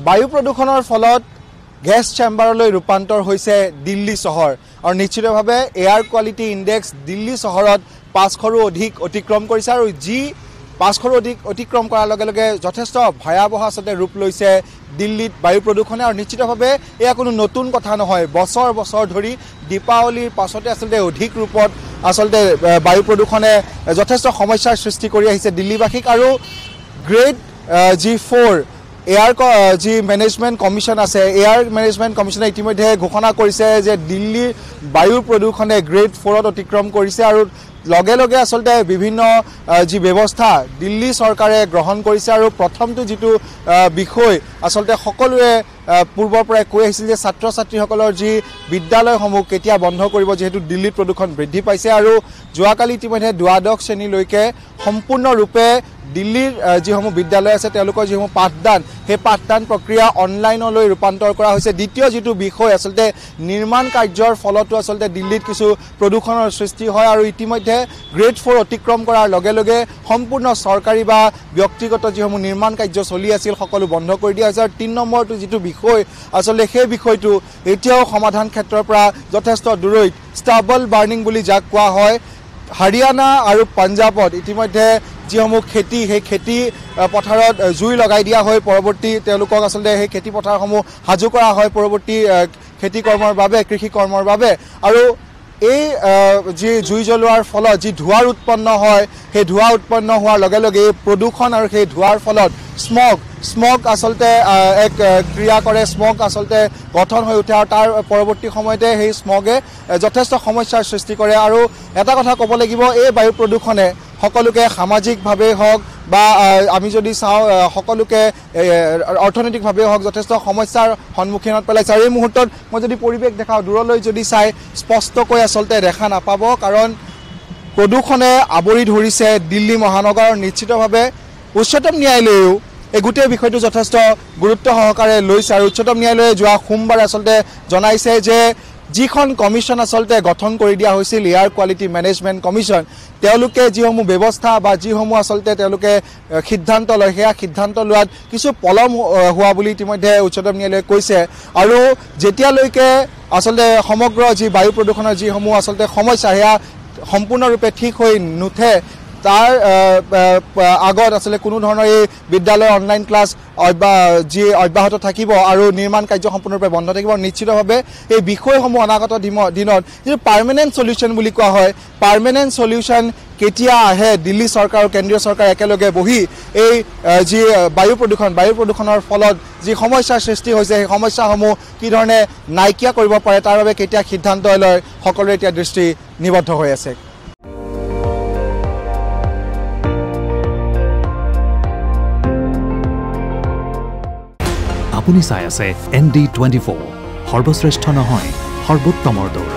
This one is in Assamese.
বায়ু প্ৰদূষণৰ ফলত গেছ চেম্বাৰলৈ ৰূপান্তৰ হৈছে দিল্লী চহৰ আৰু নিশ্চিতভাৱে এয়াৰ কোৱালিটি ইনডেক্স দিল্লী চহৰত 500ৰো অধিক অতিক্ৰম কৰিছে আৰু যি 500ৰো অধিক অতিক্ৰম কৰাৰ লগে লগে যথেষ্ট ভয়াৱহ আচলতে ৰূপ লৈছে দিল্লীত বায়ু প্ৰদূষণে আৰু নিশ্চিতভাৱে এয়া কোনো নতুন কথা নহয় বছৰ বছৰ ধৰি দীপাৱলীৰ পাছতে আচলতে অধিক ৰূপত আচলতে বায়ু প্ৰদূষণে যথেষ্ট সমস্যাৰ সৃষ্টি কৰি আহিছে দিল্লীবাসীক আৰু গ্ৰেড G4 এয়াৰ যি মেনেজমেণ্ট কমিশ্যন আছে এয়াৰ মেনেজমেণ্ট কমিশ্যনে ইতিমধ্যে ঘোষণা কৰিছে যে দিল্লীৰ বায়ু প্ৰদূষণে গ্ৰেড 4ত অতিক্ৰম কৰিছে আৰু লগে লগে আচলতে বিভিন্ন যি ব্যৱস্থা দিল্লী চৰকাৰে গ্ৰহণ কৰিছে আৰু প্ৰথমটো যিটো বিষয় আচলতে সকলোৱে পূৰ্বৰ পৰাই কৈ আহিছিল যে ছাত্ৰ ছাত্ৰীসকলৰ যি বিদ্যালয়সমূহ কেতিয়া বন্ধ কৰিব যেহেতু দিল্লীত প্ৰদূষণ বৃদ্ধি পাইছে আৰু যোৱাকালি ইতিমধ্যে দ্বাদশ শ্ৰেণীলৈকে সম্পূৰ্ণৰূপে দিল্লীৰ যিসমূহ বিদ্যালয় আছে তেওঁলোকৰ যিসমূহ পাঠদান সেই পাঠদান প্ৰক্ৰিয়া অনলাইনলৈ ৰূপান্তৰ কৰা হৈছে দ্বিতীয় যিটো বিষয় আচলতে নিৰ্মাণ কাৰ্যৰ ফলতো আচলতে দিল্লীত কিছু প্ৰদূষণৰ সৃষ্টি হয় আৰু ইতিমধ্যে গ্ৰেড 4 অতিক্ৰম কৰাৰ লগে লগে সম্পূৰ্ণ চৰকাৰী বা ব্যক্তিগত যিসমূহ নিৰ্মাণ কাৰ্য চলি আছিল সকলো বন্ধ কৰি দিয়া হৈছে আৰু 3 নম্বৰটো যিটো বিষয় আচলতে সেই বিষয়টো এতিয়াও সমাধান ক্ষেত্ৰৰ পৰা যথেষ্ট দূৰৈত ষ্টাবল বাৰ্নিং বুলি যাক কোৱা হয় হাৰিয়ানা আৰু পঞ্জাৱত ইতিমধ্যে যিসমূহ খেতি সেই খেতি পথাৰত জুই লগাই দিয়া হয় পৰৱৰ্তী তেওঁলোকক আচলতে সেই খেতি পথাৰসমূহ সাজু কৰা হয় পৰৱৰ্তী খেতি কৰ্মৰ বাবে কৃষি কৰ্মৰ বাবে আৰু এই যি জুই জ্বলোৱাৰ ফলত যি ধোঁৱাৰ উৎপন্ন হয় সেই ধোঁৱা উৎপন্ন হোৱাৰ লগে লগে প্ৰদূষণ আৰু সেই ধোঁৱাৰ ফলত স্মগ আচলতে এক ক্ৰিয়া কৰে স্মগ আচলতে গঠন হৈ উঠে আৰু তাৰ পৰৱৰ্তী সময়তে সেই স্মগে যথেষ্ট সমস্যাৰ সৃষ্টি কৰে আৰু এটা কথা ক'ব লাগিব এই বায়ু প্ৰদূষণে সকলোকে সামাজিকভাৱে হওক বা আমি যদি চাওঁ সকলোকে অৰ্থনৈতিকভাৱে হওক যথেষ্ট সমস্যাৰ সন্মুখীনত পেলাইছে আৰু এই মুহূৰ্তত মই যদি পৰিৱেশ দেখাওঁ দূৰলৈ যদি চাই স্পষ্টকৈ আচলতে দেখা নাপাব কাৰণ প্ৰদূষণে আৱৰি ধৰিছে দিল্লী মহানগৰ নিশ্চিতভাৱে উচ্চতম ন্যায়ালয়েও এই গোটেই বিষয়টো যথেষ্ট গুৰুত্ব সহকাৰে লৈছে আৰু উচ্চতম ন্যায়ালয়ে যোৱা সোমবাৰে আচলতে জনাইছে যে যিখন কমিশ্যন আচলতে গঠন কৰি দিয়া হৈছিল এয়াৰ কোৱালিটি মেনেজমেণ্ট কমিশ্যন তেওঁলোকে যিসমূহ ব্যৱস্থা বা যিসমূহ আচলতে তেওঁলোকে সিদ্ধান্ত লয় সেয়া সিদ্ধান্ত লোৱাত কিছু পলম হোৱা বুলি ইতিমধ্যে উচ্চতম ন্যায়ালয়ে কৈছে আৰু যেতিয়ালৈকে আচলতে সমগ্ৰ যি বায়ু প্ৰদূষণৰ যিসমূহ আচলতে সমস্যা সেয়া সম্পূৰ্ণৰূপে ঠিক হৈ নুঠে তাৰ আগত আচলতে কোনো ধৰণৰ এই বিদ্যালয়ৰ অনলাইন ক্লাছ যি অব্যাহত থাকিব আৰু নিৰ্মাণ কাৰ্য সম্পূৰ্ণৰূপে বন্ধ থাকিব নিশ্চিতভাৱে এই বিষয়সমূহ অনাগত দিনত যিটো পাৰ্মানেণ্ট সলিউশ্যন বুলি কোৱা হয় পাৰ্মানেণ্ট সলিউশ্যন কেতিয়া আহে দিল্লী চৰকাৰ আৰু কেন্দ্ৰীয় চৰকাৰ একেলগে বহি এই যি বায়ু প্ৰদূষণৰ ফলত যি সমস্যাৰ সৃষ্টি হৈছে সেই সমস্যাসমূহ কি ধৰণে নাইকিয়া কৰিব পাৰে তাৰ বাবে কেতিয়া সিদ্ধান্ত লয় সকলোৰে এতিয়া দৃষ্টি নিবদ্ধ হৈ আছে আপুনি চাই আছে ND24 সৰ্বশ্ৰেষ্ঠ নহয় সৰ্বোত্তমৰ দৌৰ